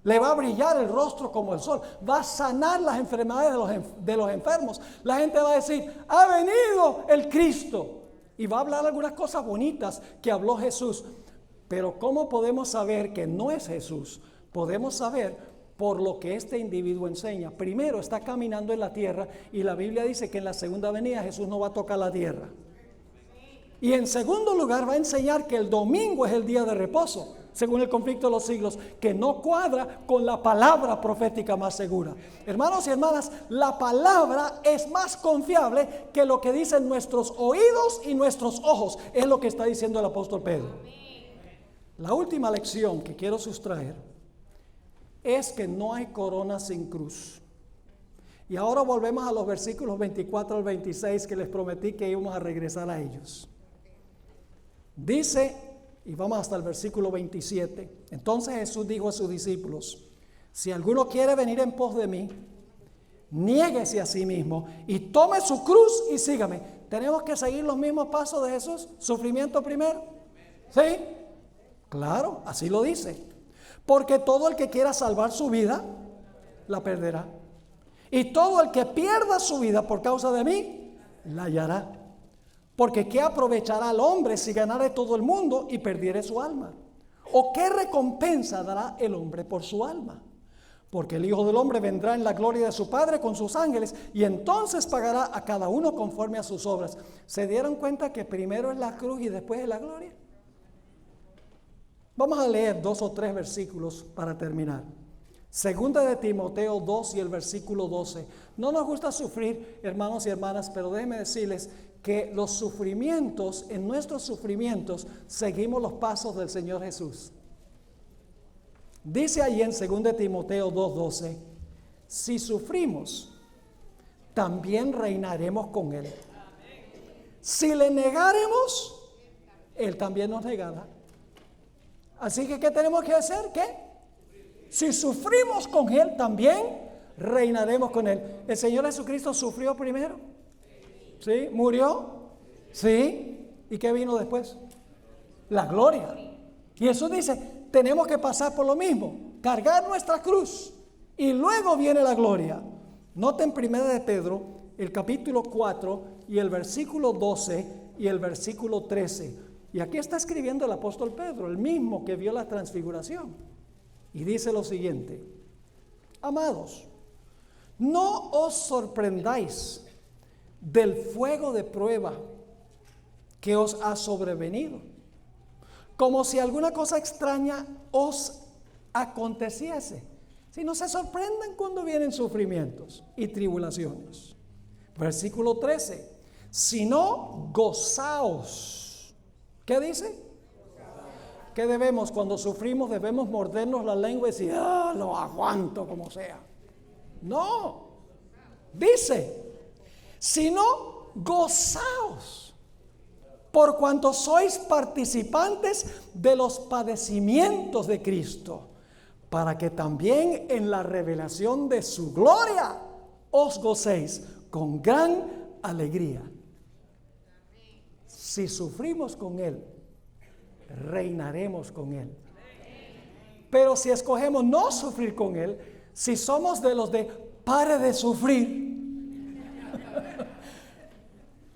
Le va a brillar el rostro como el sol. Va a sanar las enfermedades de los enfermos. La gente va a decir, ha venido el Cristo. Y va a hablar algunas cosas bonitas que habló Jesús. Pero ¿cómo podemos saber que no es Jesús? Podemos saber por lo que este individuo enseña. Primero, está caminando en la tierra y la Biblia dice que en la segunda venida Jesús no va a tocar la tierra. Y en segundo lugar va a enseñar que el domingo es el día de reposo, según el conflicto de los siglos, que no cuadra con la palabra profética más segura. Hermanos y hermanas, la palabra es más confiable que lo que dicen nuestros oídos y nuestros ojos. Es lo que está diciendo el apóstol Pedro. La última lección que quiero sustraer es que no hay corona sin cruz. Y ahora volvemos a los versículos 24 al 26 que les prometí que íbamos a regresar a ellos. Dice, y vamos hasta el versículo 27. Entonces Jesús dijo a sus discípulos, si alguno quiere venir en pos de mí, niéguese a sí mismo y tome su cruz y sígame. ¿Tenemos que seguir los mismos pasos de Jesús? ¿Sufrimiento primero? ¿Sí? Claro, así lo dice. Porque todo el que quiera salvar su vida, la perderá. Y todo el que pierda su vida por causa de mí, la hallará. Porque ¿qué aprovechará al hombre si ganare todo el mundo y perdiere su alma? ¿O qué recompensa dará el hombre por su alma? porque el Hijo del Hombre vendrá en la gloria de su Padre con sus ángeles y entonces pagará a cada uno conforme a sus obras. ¿Se dieron cuenta que primero es la cruz y después es la gloria? Vamos a leer 2 o 3 versículos para terminar. Segunda de Timoteo 2 y el versículo 12. No nos gusta sufrir, hermanos y hermanas, pero déjenme decirles que los sufrimientos, en nuestros sufrimientos, seguimos los pasos del Señor Jesús. Dice ahí en 2 Timoteo 2:12, si sufrimos, también reinaremos con Él. Si le negaremos, Él también nos negará. Así que, ¿qué tenemos que hacer? ¿Qué? Si sufrimos con Él, también reinaremos con Él. ¿El Señor Jesucristo sufrió primero? ¿Sí? ¿Murió? ¿Sí? ¿Y qué vino después? La gloria. Y eso dice, tenemos que pasar por lo mismo, cargar nuestra cruz y luego viene la gloria. Noten 1 de Pedro, el capítulo 4 y el versículo 12 y el versículo 13. Y aquí está escribiendo el apóstol Pedro, el mismo que vio la transfiguración. Y dice lo siguiente: amados, no os sorprendáis del fuego de prueba que os ha sobrevenido, como si alguna cosa extraña os aconteciese. Si no se sorprendan cuando vienen sufrimientos y tribulaciones. Versículo 13. Sino gozaos. ¿Qué dice? ¿Qué debemos cuando sufrimos? Debemos mordernos la lengua y decir, lo aguanto como sea. No. Dice, sino gozaos, por cuanto sois participantes de los padecimientos de Cristo, para que también en la revelación de su gloria os gocéis con gran alegría. Si sufrimos con Él, reinaremos con Él. Pero si escogemos no sufrir con Él, si somos de los de pare de sufrir,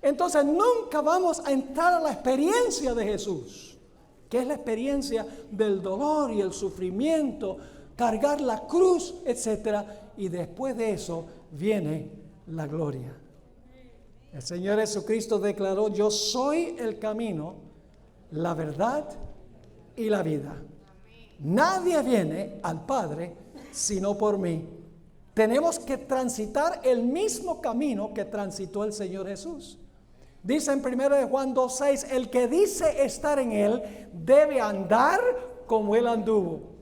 entonces nunca vamos a entrar a la experiencia de Jesús, que es la experiencia del dolor y el sufrimiento, cargar la cruz, etc. Y después de eso viene la gloria. El Señor Jesucristo declaró, yo soy el camino, la verdad y la vida. Nadie viene al Padre sino por mí. Tenemos que transitar el mismo camino que transitó el Señor Jesús. Dice en 1 Juan 2:6, el que dice estar en Él debe andar como Él anduvo.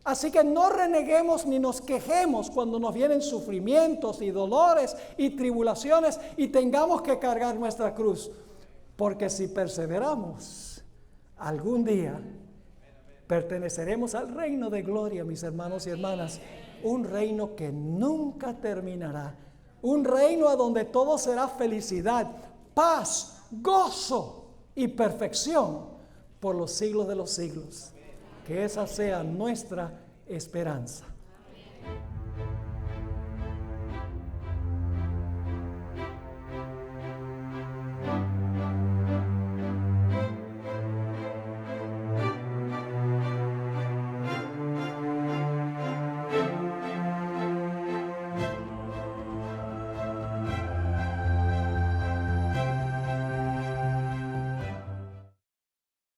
Así que no reneguemos ni nos quejemos cuando nos vienen sufrimientos y dolores y tribulaciones y tengamos que cargar nuestra cruz. Porque si perseveramos, algún día perteneceremos al reino de gloria, mis hermanos y hermanas. Un reino que nunca terminará. Un reino a donde todo será felicidad, paz, gozo y perfección por los siglos de los siglos. Que esa sea nuestra esperanza.